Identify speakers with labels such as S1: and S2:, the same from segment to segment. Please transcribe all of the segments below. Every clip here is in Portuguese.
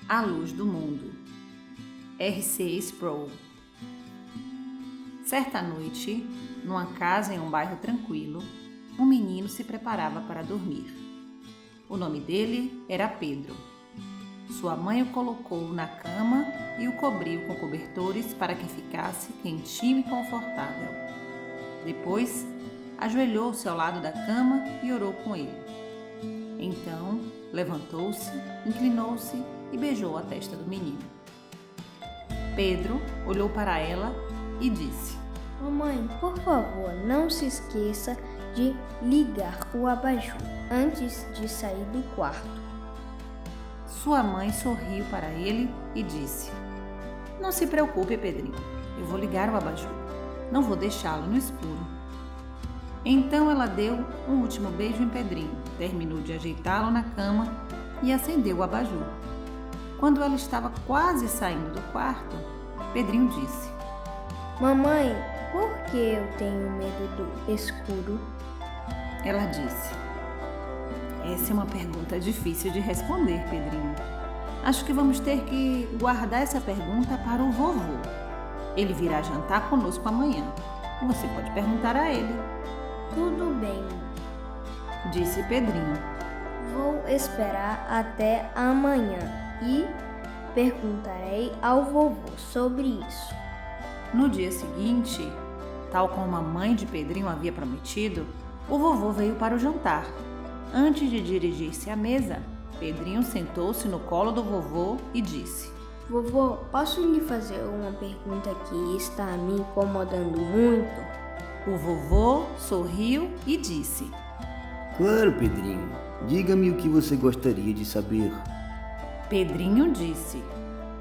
S1: A Luz do Mundo. R.C. Sproul. Certa noite, numa casa em um bairro tranquilo, um menino se preparava para dormir. O nome dele era Pedro. Sua mãe o colocou na cama e o cobriu com cobertores para que ficasse quentinho e confortável. Depois, ajoelhou-se ao lado da cama e orou com ele. Então, levantou-se, inclinou-se e beijou a testa do menino. Pedro olhou para ela e disse:
S2: Mamãe, por favor, não se esqueça de ligar o abajur antes de sair do quarto.
S1: Sua mãe sorriu para ele e disse: Não se preocupe, Pedrinho, eu vou ligar o abajur. Não vou deixá-lo no escuro. Então ela deu um último beijo em Pedrinho, terminou de ajeitá-lo na cama e acendeu o abajur. Quando ela estava quase saindo do quarto, Pedrinho disse:
S2: Mamãe, por que eu tenho medo do escuro?
S1: Ela disse: Essa é uma pergunta difícil de responder, Pedrinho. Acho que vamos ter que guardar essa pergunta para o vovô. Ele virá jantar conosco amanhã. Você pode perguntar a ele.
S2: Tudo bem,
S1: Disse Pedrinho.
S2: vou esperar até amanhã e perguntarei ao vovô sobre isso.
S1: No dia seguinte, tal como a mãe de Pedrinho havia prometido, o vovô veio para o jantar. Antes de dirigir-se à mesa, Pedrinho sentou-se no colo do vovô e disse:
S2: Vovô, posso lhe fazer uma pergunta que está me incomodando muito?
S1: O vovô sorriu e disse:
S3: Claro, Pedrinho. Diga-me o que você gostaria de saber.
S1: Pedrinho disse: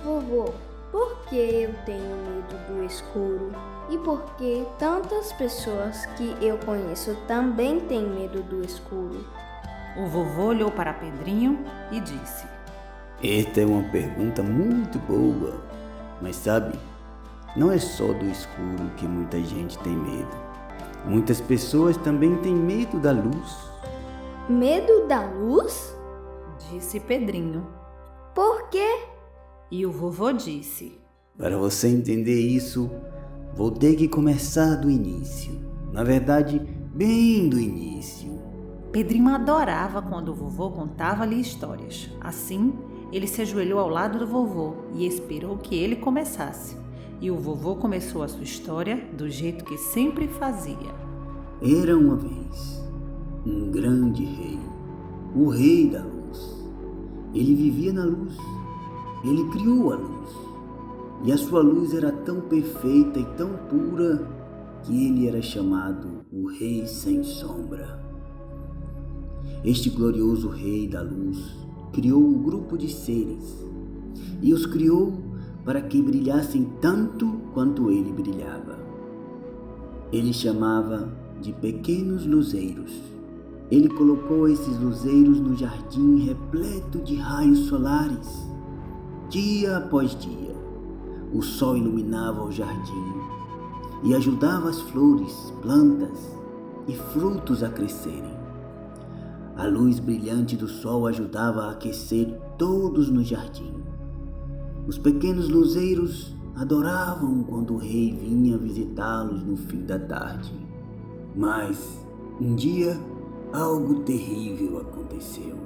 S2: Vovô, por que eu tenho medo do escuro? E por que tantas pessoas que eu conheço também têm medo do escuro?
S1: O vovô olhou para Pedrinho e disse:
S3: Esta é uma pergunta muito boa. Mas sabe, não é só do escuro que muita gente tem medo. Muitas pessoas também têm medo da luz.
S2: Medo da luz?
S1: Disse Pedrinho.
S2: Por quê?
S1: E o vovô disse:
S3: Para você entender isso, vou ter que começar do início. Na verdade, bem do início.
S1: Pedrinho adorava quando o vovô contava-lhe histórias. Assim, ele se ajoelhou ao lado do vovô e esperou que ele começasse. E o vovô começou a sua história do jeito que sempre fazia.
S3: Era uma vez um grande rei, o rei da luz. Ele vivia na luz, ele criou a luz. E a sua luz era tão perfeita e tão pura que ele era chamado o Rei Sem Sombra. Este glorioso rei da luz criou um grupo de seres e os criou para que brilhassem tanto quanto ele brilhava. Ele chamava de pequenos luzeiros. Ele colocou esses luzeiros no jardim repleto de raios solares. Dia após dia, o sol iluminava o jardim e ajudava as flores, plantas e frutos a crescerem. A luz brilhante do sol ajudava a aquecer todos no jardim. Os pequenos luzeiros adoravam quando o rei vinha visitá-los no fim da tarde. Mas, um dia, algo terrível aconteceu.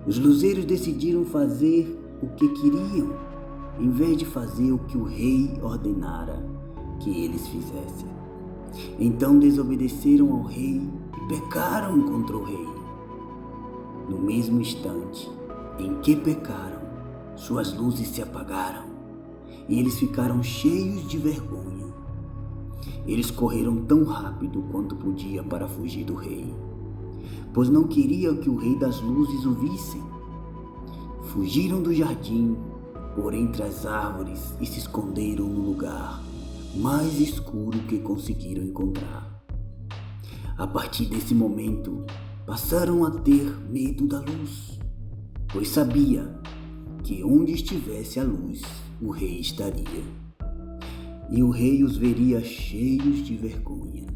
S3: Os luzeiros decidiram fazer o que queriam, em vez de fazer o que o rei ordenara que eles fizessem. Então desobedeceram ao rei e pecaram contra o rei. No mesmo instante em que pecaram, suas luzes se apagaram e eles ficaram cheios de vergonha. Eles correram tão rápido quanto podia para fugir do rei, pois não queriam que o rei das luzes o vissem. Fugiram do jardim por entre as árvores e se esconderam no lugar mais escuro que conseguiram encontrar. A partir desse momento, passaram a ter medo da luz, pois sabia que onde estivesse a luz, o rei estaria. E o rei os veria cheios de vergonha.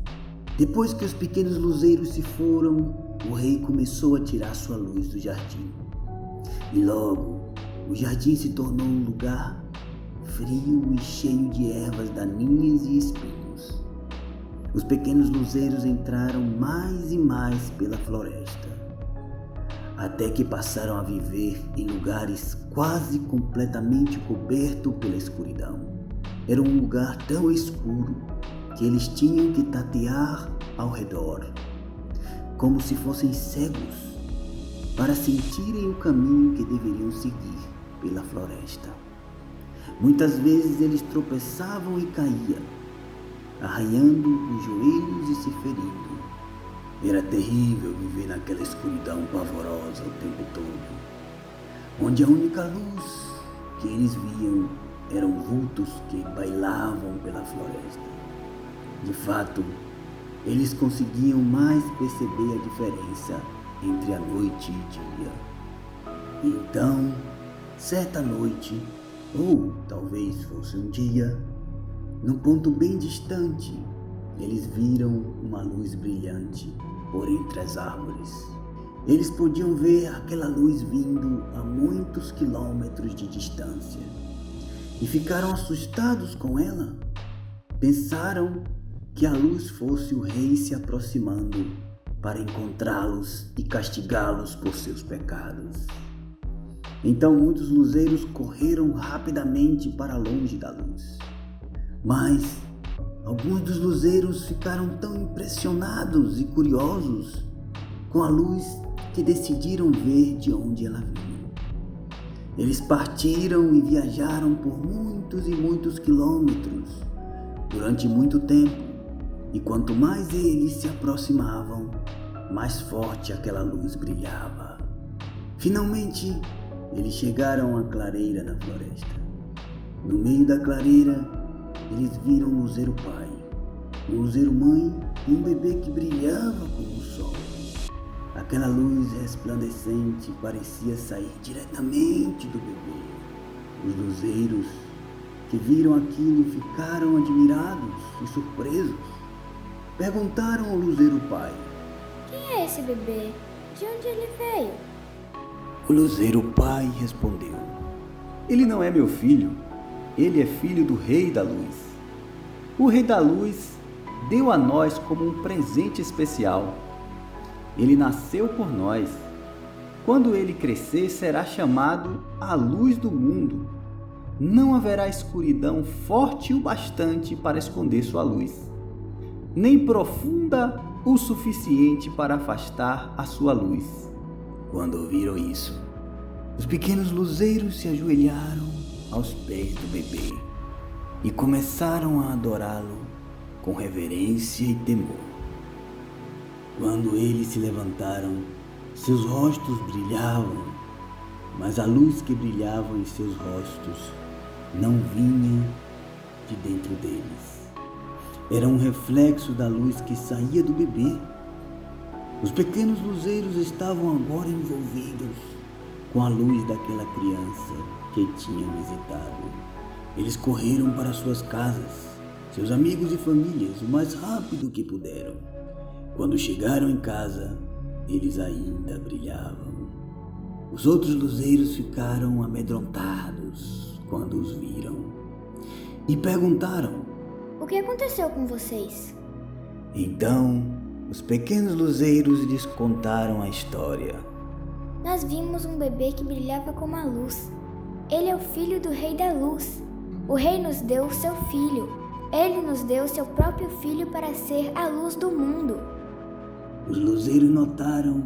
S3: Depois que os pequenos luzeiros se foram, o rei começou a tirar sua luz do jardim. E logo, o jardim se tornou um lugar frio e cheio de ervas daninhas e espinhos. Os pequenos luzeiros entraram mais e mais pela floresta, até que passaram a viver em lugares quase completamente cobertos pela escuridão. Era um lugar tão escuro que eles tinham que tatear ao redor, como se fossem cegos, para sentirem o caminho que deveriam seguir pela floresta. Muitas vezes eles tropeçavam e caíam, arranhando os joelhos e se ferindo. Era terrível viver naquela escuridão pavorosa o tempo todo, onde a única luz que eles viam eram vultos que bailavam pela floresta. De fato, eles conseguiam mais perceber a diferença entre a noite e dia. Então, certa noite, ou talvez fosse um dia, num ponto bem distante, eles viram uma luz brilhante por entre as árvores. Eles podiam ver aquela luz vindo a muitos quilômetros de distância e ficaram assustados com ela. Pensaram que a luz fosse o rei se aproximando para encontrá-los e castigá-los por seus pecados. Então muitos luzeiros correram rapidamente para longe da luz. Mas alguns dos luzeiros ficaram tão impressionados e curiosos com a luz que decidiram ver de onde ela vinha. Eles partiram e viajaram por muitos e muitos quilômetros durante muito tempo. E quanto mais eles se aproximavam, mais forte aquela luz brilhava. Finalmente, eles chegaram à clareira na floresta. No meio da clareira, eles viram um luzeiro pai, um luzeiro mãe e um bebê que brilhava como o sol. Aquela luz resplandecente parecia sair diretamente do bebê. Os luzeiros que viram aquilo ficaram admirados e surpresos. Perguntaram ao luzeiro pai:
S2: Quem é esse bebê? De onde ele veio?
S3: O luzeiro pai respondeu: Ele não é meu filho, ele é filho do Rei da Luz. O Rei da Luz deu a nós como um presente especial. Ele nasceu por nós. Quando ele crescer, será chamado a luz do mundo. Não haverá escuridão forte o bastante para esconder sua luz, nem profunda o suficiente para afastar a sua luz. Quando ouviram isso, os pequenos luzeiros se ajoelharam aos pés do bebê e começaram a adorá-lo com reverência e temor. Quando eles se levantaram, seus rostos brilhavam, mas a luz que brilhava em seus rostos não vinha de dentro deles. Era um reflexo da luz que saía do bebê. Os pequenos luzeiros estavam agora envolvidos com a luz daquela criança que tinham visitado. Eles correram para suas casas, seus amigos e famílias, o mais rápido que puderam. Quando chegaram em casa, eles ainda brilhavam. Os outros luzeiros ficaram amedrontados quando os viram e perguntaram:
S2: O que aconteceu com vocês?
S3: Então, os pequenos luzeiros lhes contaram a história.
S2: Nós vimos um bebê que brilhava como a luz. Ele é o filho do Rei da Luz. O Rei nos deu o seu filho. Ele nos deu o seu próprio filho para ser a luz do mundo.
S3: Os luzeiros notaram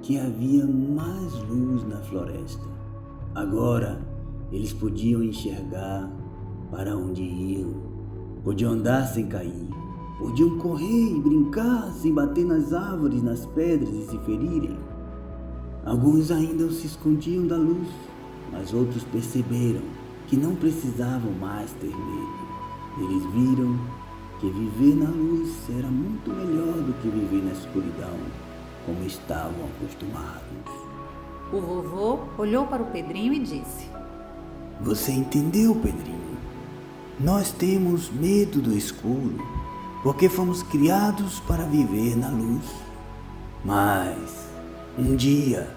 S3: que havia mais luz na floresta. Agora, eles podiam enxergar para onde iam. Podiam andar sem cair. Podiam correr e brincar sem bater nas árvores, nas pedras e se ferirem. Alguns ainda se escondiam da luz, mas outros perceberam que não precisavam mais ter medo. Eles viram que viver na luz era muito melhor do que viver na escuridão, como estavam acostumados.
S1: O vovô olhou para o Pedrinho e disse:
S3: Você entendeu, Pedrinho? Nós temos medo do escuro, porque fomos criados para viver na luz. Mas um dia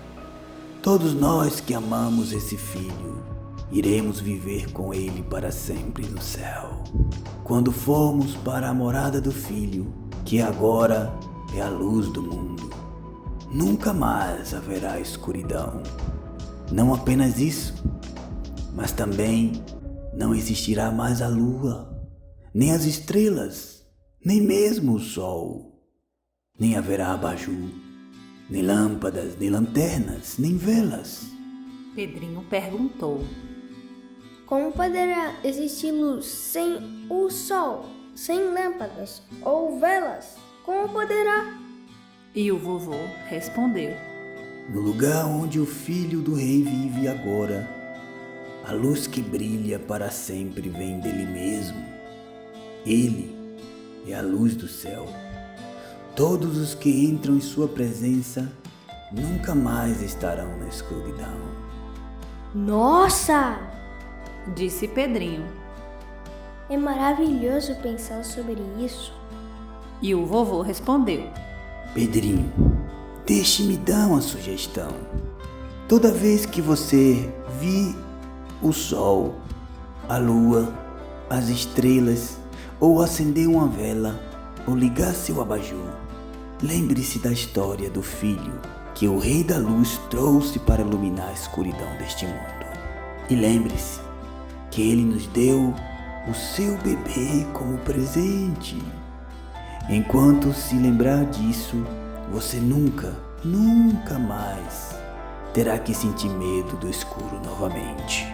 S3: Todos nós que amamos esse filho, iremos viver com ele para sempre no céu. Quando formos para a morada do filho, que agora é a luz do mundo, nunca mais haverá escuridão. Não apenas isso, mas também não existirá mais a lua, nem as estrelas, nem mesmo o sol. Nem haverá abajur, nem lâmpadas, nem lanternas, nem velas.
S1: Pedrinho perguntou.
S4: Como poderá existir luz sem o sol, sem lâmpadas ou velas? Como poderá?
S1: E o vovô respondeu.
S3: No lugar onde o filho do rei vive agora, a luz que brilha para sempre vem dele mesmo. Ele é a luz do céu. Todos os que entram em sua presença nunca mais estarão na escuridão.
S4: Nossa!
S1: Disse Pedrinho.
S4: É maravilhoso pensar sobre isso.
S1: E o vovô respondeu.
S3: Pedrinho, deixe-me dar uma sugestão. Toda vez que você vir o sol, a lua, as estrelas, ou acender uma vela, ou ligar seu abajur, lembre-se da história do filho que o Rei da Luz trouxe para iluminar a escuridão deste mundo. E lembre-se que ele nos deu o seu bebê como presente. Enquanto se lembrar disso, você nunca mais terá que sentir medo do escuro novamente.